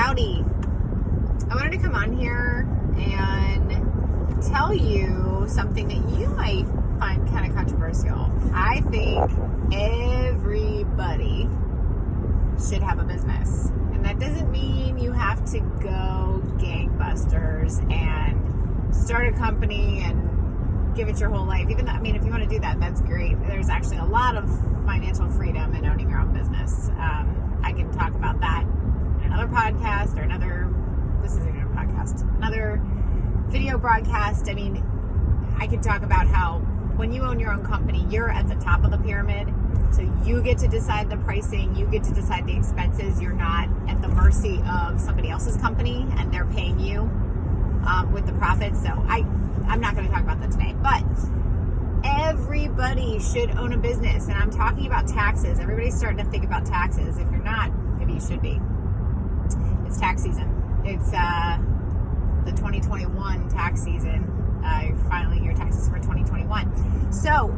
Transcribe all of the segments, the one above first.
Howdy. I wanted to come on here and tell you something that you might find kind of controversial. I think everybody should have a business. And that doesn't mean you have to go gangbusters and start a company and give it your whole life. Even though, I mean, if you want to do that, that's great. There's actually a lot of financial freedom in owning your own business. I can talk about that in another podcast or this isn't a podcast, another video broadcast. I mean, I could talk about how when you own your own company, you're at the top of the pyramid. So you get to decide the pricing, you get to decide the expenses. You're not at the mercy of somebody else's company and they're paying you with the profits. So I'm not going to talk about that today, but everybody should own a business. And I'm talking about taxes. Everybody's starting to think about taxes. If you're not, maybe you should be. It's tax season. It's the 2021 tax season. You're filing your taxes for 2021. So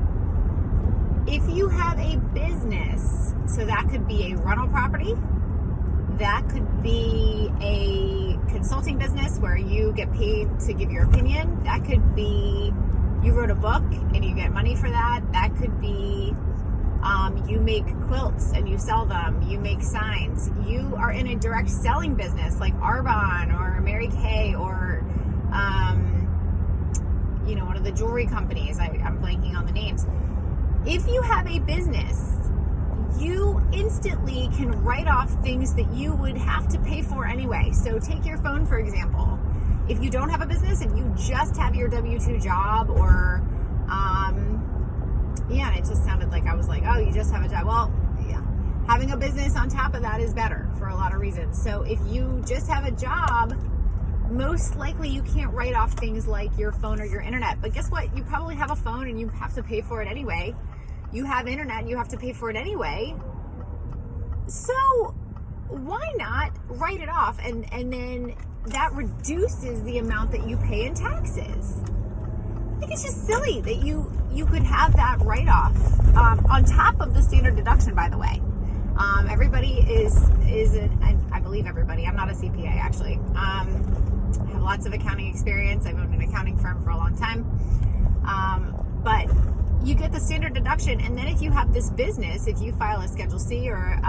if you have a business, so that could be a rental property, that could be a consulting business where you get paid to give your opinion, that could be you wrote a book and you get money for that, that could be you make quilts and you sell them, you make signs, you are in a direct selling business like Arbonne or Mary Kay or one of the jewelry companies. I'm blanking on the names. If you have a business, you instantly can write off things that you would have to pay for anyway. So take your phone, for example. If you don't have a business and you just have your W-2 job or, and it just sounded like I was like, oh, you just have a job. Well, yeah, having a business on top of that is better for a lot of reasons. So if you just have a job, most likely you can't write off things like your phone or your internet. But guess what? You probably have a phone and you have to pay for it anyway. You have internet, you have to pay for it anyway. So why not write it off? And then that reduces the amount that you pay in taxes. I think it's just silly that you could have that write-off on top of the standard deduction, by the way. Everybody I believe everybody, I'm not a CPA actually. I have lots of accounting experience. I've owned an accounting firm for a long time. But you get the standard deduction, and then if you have this business, if you file a Schedule C or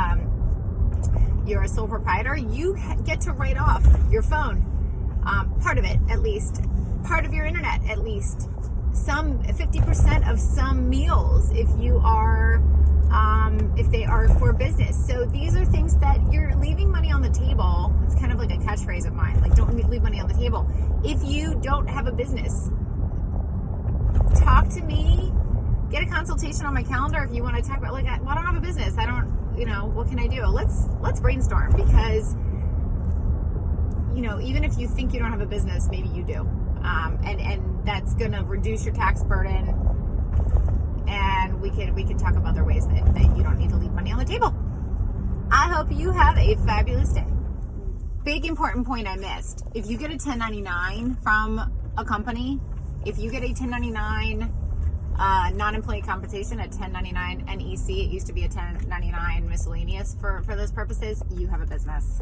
you're a sole proprietor, you get to write off your phone, part of it at least, part of your internet at least, 50% of some meals if they are for business. So these are things that you're leaving money on the table. It's kind of like a catchphrase of mine, like don't leave money on the table. If you don't have a business, talk to me. Get a consultation on my calendar if you want to talk about, I don't have a business. I don't, what can I do? Let's brainstorm because, even if you think you don't have a business, maybe you do. And that's going to reduce your tax burden. And we can talk about other ways that you don't need to leave money on the table. I hope you have a fabulous day. Big important point I missed. If you get a 1099 from a company, if you get a 1099 non-employee compensation, a 1099 NEC, it used to be a 1099 miscellaneous for those purposes, you have a business.